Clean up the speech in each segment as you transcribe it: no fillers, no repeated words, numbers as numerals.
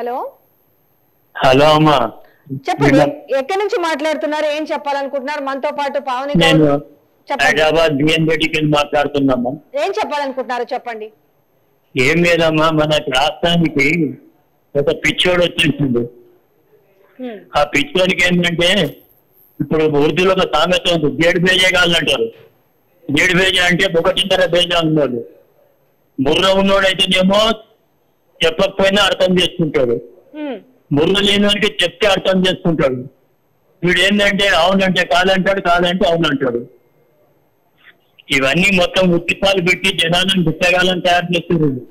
Hello hello అమ్మా, చెప్పండి. ఎక్కడి నుంచి మాట్లాడుతున్నారు? ఏం చెప్పాలనుకుంటున్నారు? మనతో పాటు పావని నేను గారు చెప్పండి. హైదరాబాద్ బిఎన్బిటికి మాట్లాడుతున్నామ్మా. ఏం చెప్పాలనుకుంటున్నారు చెప్పండి. ఏం లేదమ్మా, మన రాష్ట్రానికి ఒక పిచ్చోడు వచ్చేసింది. ఆ పిచ్చోడికి ఏంటంటే ఇప్పుడు ఉర్దూలో ఒక సామెత ఉంది, జేడు బేజే కావాలంటారు. జేడు బేజే అంటే ఒకటిన్నర బేజా ఉన్నాడు. బుర్ర ఉన్నోడైతేనేమో చెప్పకపోయినా అర్థం చేసుకుంటాడు, బుర్ర లేనివానికి చెప్తే అర్థం చేసుకుంటాడు. వీడు ఏంటంటే అవునంటే కాదంటాడు, కాదంటే అవునంటాడు. ఇవన్నీ మొత్తం ఉచితాలు పెట్టి జనాలను గుట్టగాలను తయారు చేస్తున్నారు.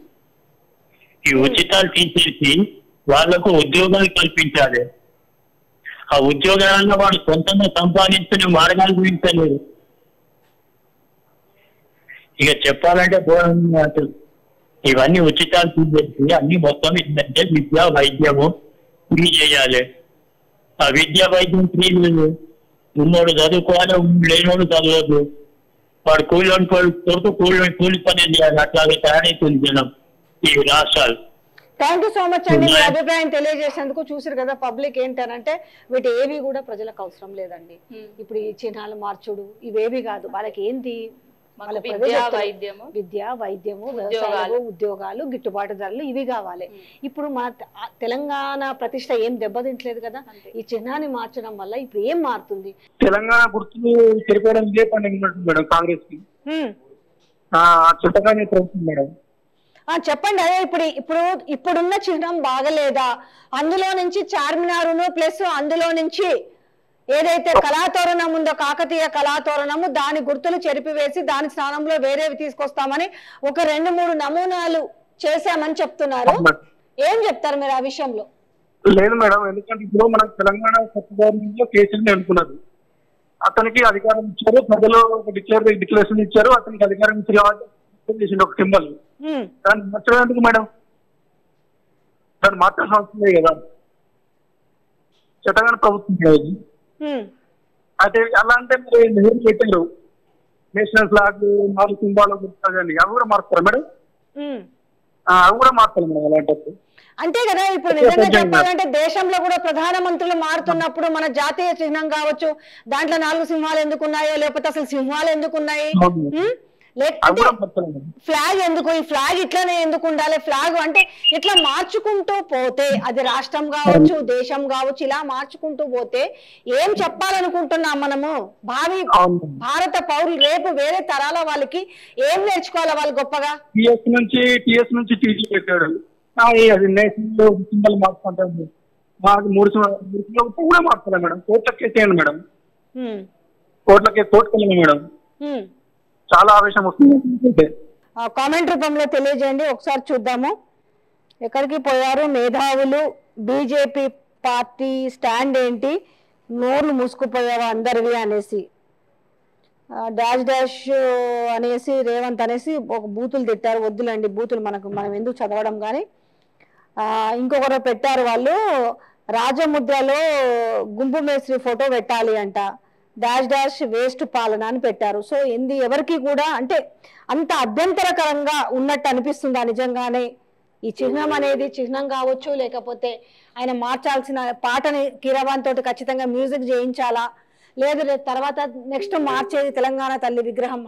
ఈ ఉచితాలు తీసేసి వాళ్లకు ఉద్యోగాలు కల్పించాలి. ఆ ఉద్యోగాలను వాడు సొంతంగా సంపాదించుకునే మార్గాలు గురించలేదు. ఇక చెప్పాలంటే ఇవన్నీ ఉచితాలు తీసేసి అన్ని మొత్తం ఏంటంటే విద్య వైద్యము ఫ్రీ చేయాలి. ఆ విద్య వైద్యం ఫ్రీ లేదు. ఉన్నోడు చదువుకోవాలి, లేనోడు చదవదు. వాడు కూలి కొడుకు కూలి పని చేయాలి. అట్లాగే తయారైతుంది జనం ఈ రాష్ట్రాలు. థ్యాంక్ యూ సో మచ్ అండి, మీ అభిప్రాయం తెలియజేసేందుకు. చూసారు కదా పబ్లిక్ ఏంటనంటే వీటి ఏవి కూడా ప్రజలకు అవసరం లేదండి. ఇప్పుడు ఈ చిహ్నాలు మార్చుడు ఇవేవి కాదు, వాళ్ళకి ఏంటి విద్య వైద్యము వ్యవసాయాలు ఉద్యోగాలు గిట్టుబాటు ధరలు ఇవి కావాలి. ఇప్పుడు మన తెలంగాణ ప్రతిష్ట ఏం దెబ్బతింటలేదు కదా. ఈ చిహ్నాన్ని మార్చడం వల్ల ఇప్పుడు ఏం మారుతుంది? తెలంగాణ గుర్తులు చెరిపోవడం ఇదే పని మేడం కాంగ్రెస్ కి చుట్టగానే మేడం. చెప్పండి. అదే ఇప్పుడున్న చిహ్నం బాగలేదా? అందులో నుంచి చార్మినారును ప్లస్ అందులో నుంచి ఏదైతే కళాతోరణం ఉందో కాకతీయ కళాతోరణము దాని గుర్తులు చెరిపివేసి దాని స్థానంలో వేరేవి తీసుకొస్తామని ఒక 2-3 నమూనాలు చేశామని చెప్తున్నారు. ఏం చెప్తారు మీరు ఆ విషయంలో? లేదు మేడం, ఎందుకంటే ఇప్పుడు మనకు తెలంగాణ గవర్నమెంట్ లో కేసీఆర్ అనుకున్నది. అతనికి అధికారం ఇచ్చారు, ప్రజలు డిక్లరేషన్ ఇచ్చారు, అతనికి అధికారం ఇచ్చారు కాబట్టి చేసిండు ఒక సింబల్. దాన్ని మార్చడం ఎందుకు మేడం? దాన్ని మార్చాల్సిన అవసరం లేదు కదా, తెలంగాణ ప్రభుత్వం. అయితే అలా అంటే మరి నెహ్రూ పెట్టారు నేషనల్ ఫ్లాగ్ 4 సింబాలు గుర్తాగండి, అవి కూడా మారుతారా మేడం? అవి కూడా మార్చాలి మేడం అలాంటప్పుడు. అంతే కదా. ఇప్పుడు నిజంగా చెప్పాలంటే దేశంలో కూడా ప్రధానమంత్రులు మారుతున్నప్పుడు మన జాతీయ చిహ్నం కావచ్చు, దాంట్లో 4 సింహాలు ఎందుకున్నాయో, లేకపోతే అసలు సింహాలు ఎందుకున్నాయి, ఫ్లాగ్ ఎందుకు, ఈ ఫ్లాగ్ ఇట్లానే ఎందుకు ఉండాలి, ఫ్లాగ్ అంటే ఇట్లా మార్చుకుంటూ పోతే అది రాష్ట్రం కావచ్చు దేశం కావచ్చు, ఇలా మార్చుకుంటూ పోతే ఏం చెప్పాలనుకుంటున్నాం మనము? భారత పౌరులు రేపు వేరే తరాల వాళ్ళకి ఏం నేర్చుకోవాలి వాళ్ళు గొప్పగా? టిఎస్ నుంచి టీజీ పెట్టాడు, అది నేషనల్ సింబల్ మార్చుకుంటారు. 3 కూడా మార్చాలి మేడం. కోర్టులకి చేయండి మేడం, కోర్టుకెళ్ళండి మేడం. చాలా ఆవేశం వస్తుంది. కామెంట్ రూపంలో తెలియజేయండి, ఒకసారి చూద్దాము. ఎక్కడికి పోయారు మేధావులు? బీజేపీ పార్టీ స్టాండ్ ఏంటి? నోర్లు మూసుకుపోయావా అందరివి అనేసి డాష్ డాష్ అనేసి రేవంత్ అనేసి ఒక బూతులు తిట్టారు. వద్దులండి బూతులు, మనం ఎందుకు చదవడం. కానీ ఇంకొకరు పెట్టారు, వాళ్ళు రాజముద్రలో గుంపు మేస్త్రి ఫోటో పెట్టాలి అంట, డాష్ డాష్ వేస్ట్ పాలన అని పెట్టారు. సో ఎవరికి కూడా అంటే అంత అభ్యంతరకరంగా ఉన్నట్టు అనిపిస్తుందా నిజంగానే? ఈ చిహ్నం అనేది చిహ్నం కావచ్చు, లేకపోతే ఆయన మార్చాల్సిన పాటని కీరవాన్ తోటి ఖచ్చితంగా మ్యూజిక్ చేయించాలా, లేదు తర్వాత నెక్స్ట్ మార్చేది తెలంగాణ తల్లి విగ్రహం